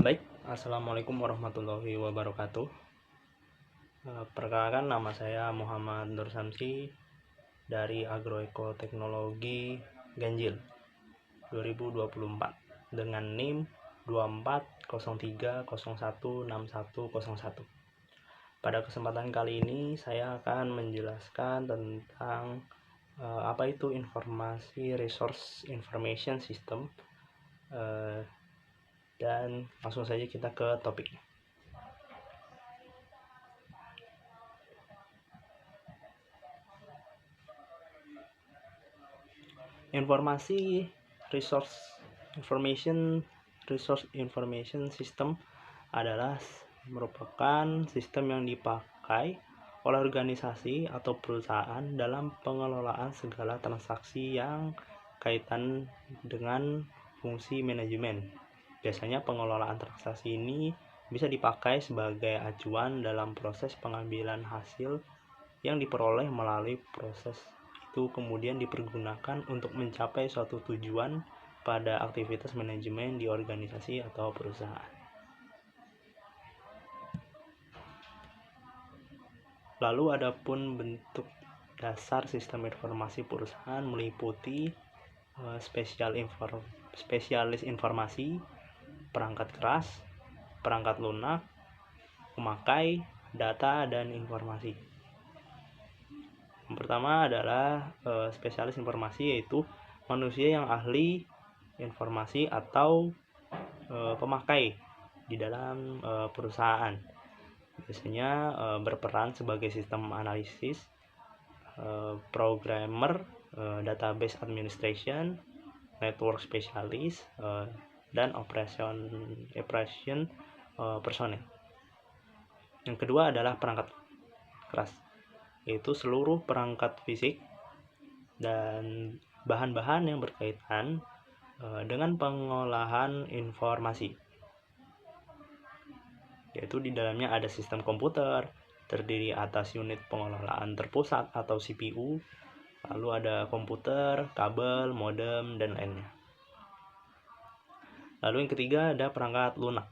Baik, Assalamualaikum warahmatullahi wabarakatuh. Perkenalkan, nama saya Muhammad Nur Samsi dari Agroekoteknologi Ganjil 2024 dengan NIM 2403016101. Pada kesempatan kali ini saya akan menjelaskan tentang apa itu informasi resource information system, dan langsung saja kita ke topiknya. Informasi resource information system adalah merupakan sistem yang dipakai oleh organisasi atau perusahaan dalam pengelolaan segala transaksi yang kaitan dengan fungsi manajemen. Biasanya pengelolaan transaksi ini bisa dipakai sebagai acuan dalam proses pengambilan hasil yang diperoleh melalui proses itu kemudian dipergunakan untuk mencapai suatu tujuan pada aktivitas manajemen di organisasi atau perusahaan. Lalu adapun bentuk dasar sistem informasi perusahaan meliputi spesialis informasi, perangkat keras, perangkat lunak, pemakai, data, dan informasi. Yang pertama adalah spesialis informasi, yaitu manusia yang ahli informasi atau pemakai di dalam perusahaan. Biasanya berperan sebagai sistem analisis, programmer, database administration, network specialist, dan operation personel. Yang kedua adalah perangkat keras, yaitu seluruh perangkat fisik dan bahan-bahan yang berkaitan dengan pengolahan informasi, yaitu di dalamnya ada sistem komputer terdiri atas unit pengelolaan terpusat atau CPU, lalu ada komputer, kabel, modem, dan lainnya. Lalu yang ketiga ada perangkat lunak.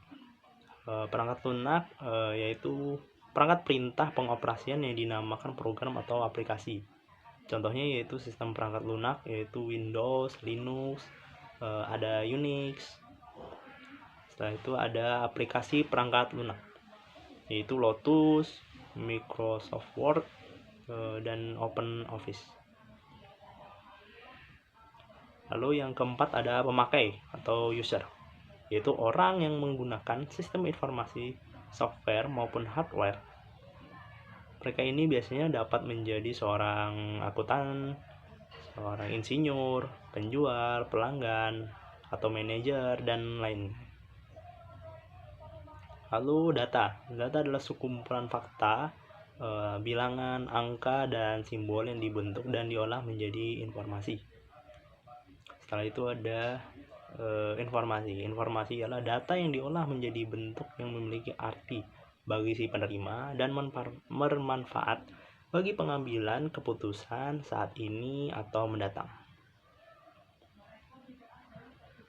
Perangkat lunak yaitu perangkat perintah pengoperasian yang dinamakan program atau aplikasi. Contohnya yaitu sistem perangkat lunak yaitu Windows, Linux, ada Unix. Setelah itu ada aplikasi perangkat lunak yaitu Lotus, Microsoft Word, dan Open Office. Lalu yang keempat ada pemakai atau user, yaitu orang yang menggunakan sistem informasi software maupun hardware. Mereka ini biasanya dapat menjadi seorang akuntan, seorang insinyur, penjual, pelanggan, atau manajer, dan lain. Lalu data adalah sekumpulan fakta, bilangan, angka, dan simbol yang dibentuk dan diolah menjadi informasi. Setelah itu ada informasi adalah data yang diolah menjadi bentuk yang memiliki arti bagi si penerima dan bermanfaat bagi pengambilan keputusan saat ini atau mendatang.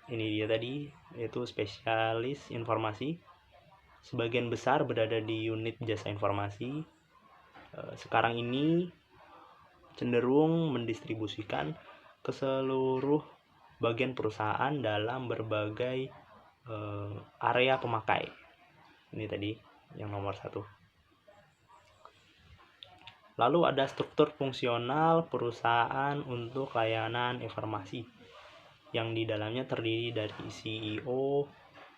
Ini dia tadi, yaitu spesialis informasi. Sebagian besar berada di unit jasa informasi. Sekarang ini cenderung mendistribusikan ke seluruh bagian perusahaan dalam berbagai area pemakai. Ini tadi yang nomor 1. Lalu ada struktur fungsional perusahaan untuk layanan informasi yang di dalamnya terdiri dari CEO,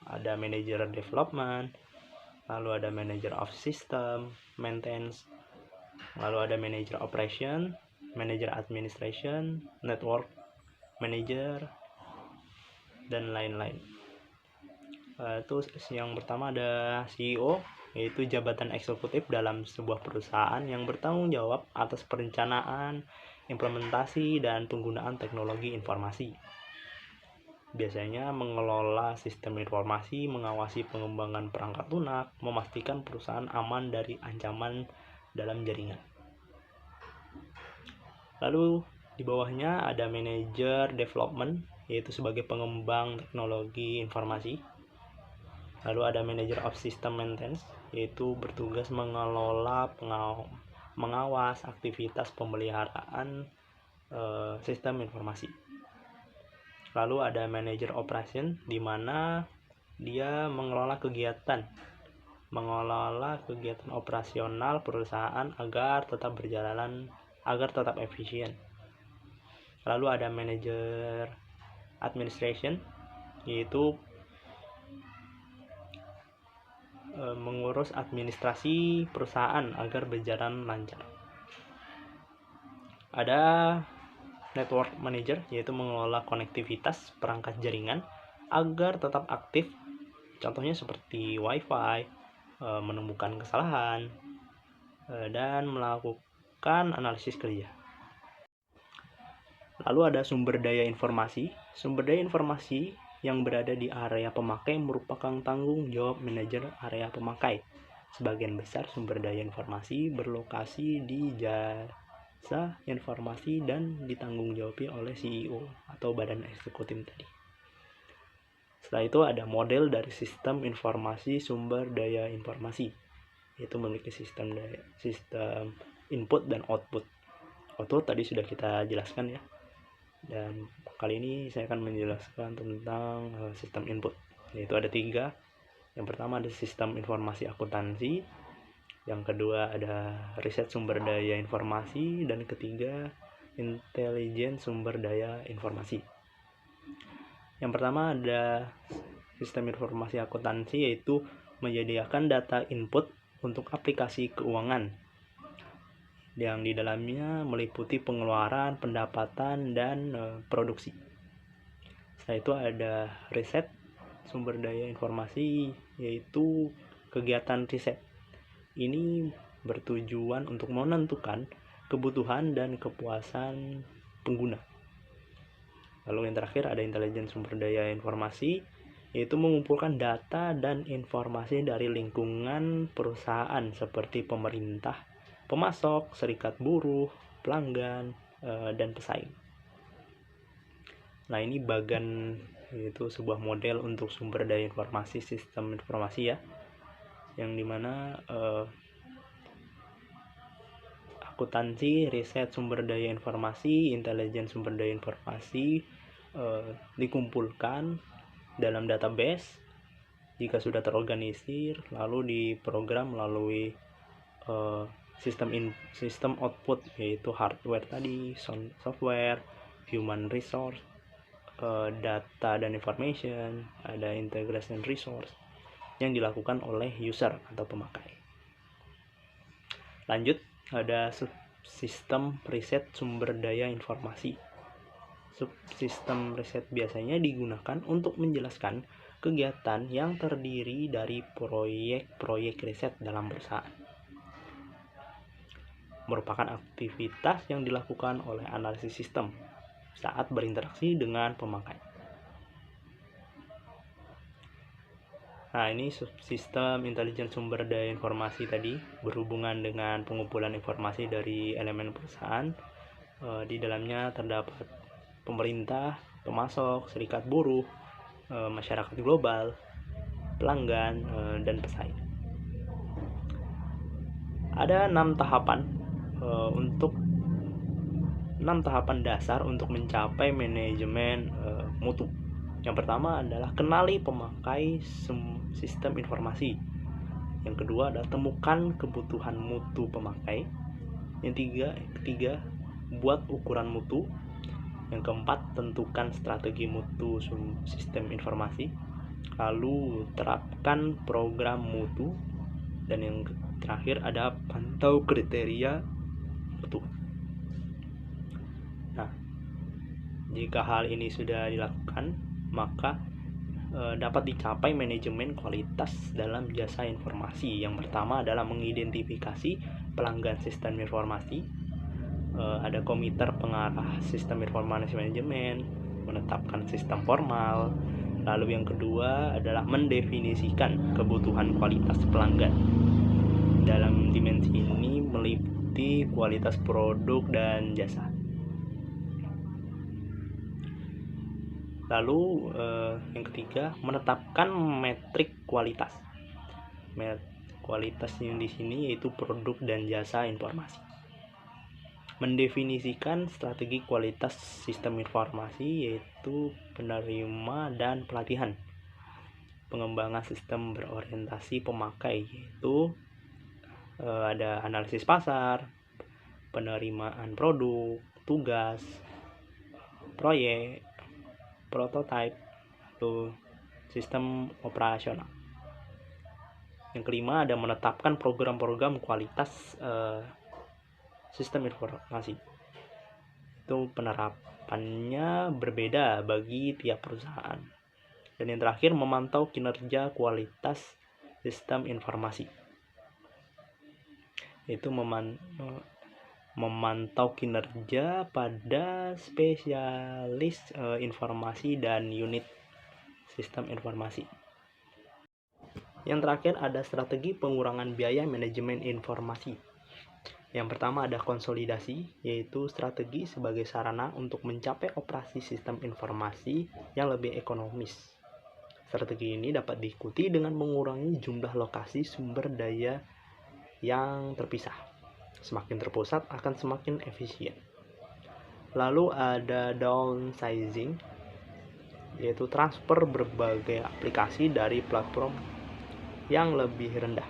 ada manager development, lalu ada manager of system maintenance, lalu ada manager operation, manager administration, network manager, dan lain-lain. Itu yang pertama ada CEO, yaitu jabatan eksekutif dalam sebuah perusahaan yang bertanggung jawab atas perencanaan, implementasi, dan penggunaan teknologi informasi. Biasanya mengelola sistem informasi, mengawasi pengembangan perangkat lunak, memastikan perusahaan aman dari ancaman dalam jaringan. Lalu di bawahnya ada manajer development, yaitu sebagai pengembang teknologi informasi. Lalu ada manager of system maintenance, yaitu bertugas mengelola, mengawas aktivitas pemeliharaan sistem informasi. Lalu ada manager operation, di mana dia mengelola kegiatan operasional perusahaan agar tetap efisien. Lalu ada manager administration, yaitu mengurus administrasi perusahaan agar berjalan lancar. Ada network manager, yaitu mengelola konektivitas perangkat jaringan agar tetap aktif, contohnya seperti wifi, menemukan kesalahan, dan melakukan analisis kerja. Lalu ada sumber daya informasi. Sumber daya informasi yang berada di area pemakai merupakan tanggung jawab manajer area pemakai. Sebagian besar sumber daya informasi berlokasi di jasa informasi dan ditanggung-jawabi oleh CEO atau badan eksekutif tadi. Setelah itu ada model dari sistem informasi sumber daya informasi, yaitu memiliki sistem input dan output. Output tadi sudah kita jelaskan ya. Dan kali ini saya akan menjelaskan tentang sistem input, yaitu ada 3. Yang pertama ada sistem informasi akuntansi, yang kedua ada riset sumber daya informasi, dan ketiga intelijen sumber daya informasi. Yang pertama ada sistem informasi akuntansi, yaitu menyediakan data input untuk aplikasi keuangan yang di dalamnya meliputi pengeluaran, pendapatan, dan produksi. Setelah itu ada riset sumber daya informasi, yaitu kegiatan riset. Ini bertujuan untuk menentukan kebutuhan dan kepuasan pengguna. Lalu yang terakhir ada intelijen sumber daya informasi, yaitu mengumpulkan data dan informasi dari lingkungan perusahaan seperti pemerintah, pemasok, serikat buruh, pelanggan, dan pesaing. Nah, ini bagan, yaitu sebuah model untuk sumber daya informasi, sistem informasi ya, yang dimana akuntansi, riset sumber daya informasi, intelijen sumber daya informasi dikumpulkan dalam database jika sudah terorganisir, lalu diprogram melalui sistem output, yaitu hardware tadi, software, human resource, data dan information, ada integration resource yang dilakukan oleh user atau pemakai. Lanjut, ada subsistem riset sumber daya informasi. Subsistem riset biasanya digunakan untuk menjelaskan kegiatan yang terdiri dari proyek-proyek riset dalam perusahaan. Merupakan aktivitas yang dilakukan oleh analisis sistem saat berinteraksi dengan pemakai. Nah, ini subsistem intelijen sumber daya informasi tadi berhubungan dengan pengumpulan informasi dari elemen perusahaan. Di dalamnya terdapat pemerintah, pemasok, serikat buruh, masyarakat global, pelanggan, dan pesaing. Ada 6 tahapan dasar untuk mencapai manajemen mutu. Yang pertama adalah kenali pemakai sistem informasi. Yang kedua adalah temukan kebutuhan mutu pemakai. Yang ketiga buat ukuran mutu. Yang keempat, tentukan strategi mutu sistem informasi. Lalu terapkan program mutu. Dan yang terakhir ada pantau kriteria mutu. Nah, jika hal ini sudah dilakukan, maka dapat dicapai manajemen kualitas dalam jasa informasi. Yang pertama adalah mengidentifikasi pelanggan sistem informasi. Ada komiter pengarah sistem informasi manajemen, menetapkan sistem formal. Lalu yang kedua adalah mendefinisikan kebutuhan kualitas pelanggan. Dalam dimensi ini meliputi kualitas produk dan jasa. Lalu yang ketiga, menetapkan metrik kualitas. Kualitas yang di sini yaitu produk dan jasa informasi. Mendefinisikan strategi kualitas sistem informasi yaitu penerima dan pelatihan. Pengembangan sistem berorientasi pemakai yaitu ada analisis pasar, penerimaan produk, tugas, proyek, prototype, lalu sistem operasional. Yang kelima ada menetapkan program-program kualitas sistem informasi. Itu penerapannya berbeda bagi tiap perusahaan. Dan yang terakhir, memantau kinerja kualitas sistem informasi. Itu memantau kinerja pada spesialis informasi dan unit sistem informasi. Yang terakhir ada strategi pengurangan biaya manajemen informasi. Yang pertama ada konsolidasi, yaitu strategi sebagai sarana untuk mencapai operasi sistem informasi yang lebih ekonomis. Strategi ini dapat diikuti dengan mengurangi jumlah lokasi sumber daya yang terpisah. Semakin terpusat akan semakin efisien. Lalu ada downsizing, yaitu transfer berbagai aplikasi dari platform yang lebih rendah.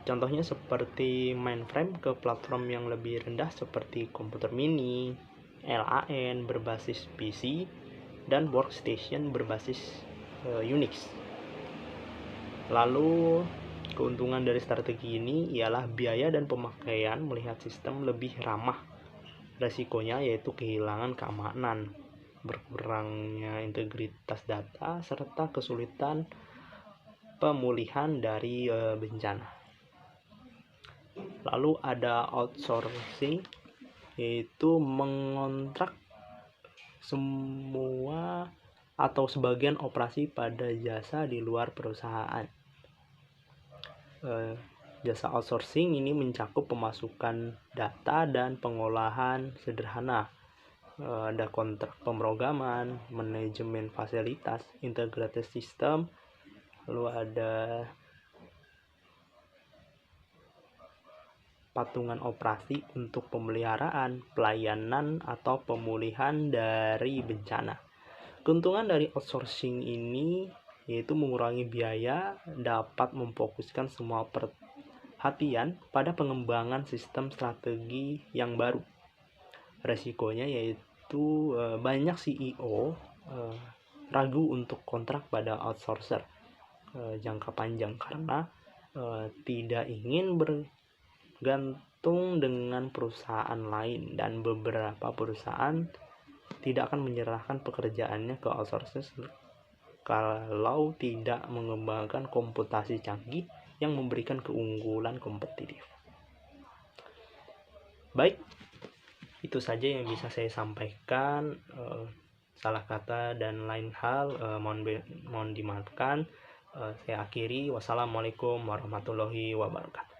Contohnya seperti mainframe ke platform yang lebih rendah seperti komputer mini, LAN berbasis PC, dan workstation berbasis Unix. Lalu keuntungan dari strategi ini ialah biaya dan pemakaian melihat sistem lebih ramah. Resikonya yaitu kehilangan keamanan, berkurangnya integritas data, serta kesulitan pemulihan dari bencana. Lalu ada outsourcing, yaitu mengontrak semua atau sebagian operasi pada jasa di luar perusahaan. Jasa outsourcing ini mencakup pemasukan data dan pengolahan sederhana. Ada kontrak pemrograman, manajemen fasilitas, integrated system, lalu ada patungan operasi untuk pemeliharaan, pelayanan, atau pemulihan dari bencana. Keuntungan dari outsourcing ini yaitu mengurangi biaya, dapat memfokuskan semua perhatian pada pengembangan sistem strategi yang baru. Resikonya yaitu banyak CEO ragu untuk kontrak pada outsourcer jangka panjang karena tidak ingin bergantung dengan perusahaan lain, dan beberapa perusahaan tidak akan menyerahkan pekerjaannya ke outsourcer kalau tidak mengembangkan komputasi canggih yang memberikan keunggulan kompetitif. Baik, itu saja yang bisa saya sampaikan. Salah kata dan lain hal mohon dimaafkan. Saya akhiri. Wassalamualaikum warahmatullahi wabarakatuh.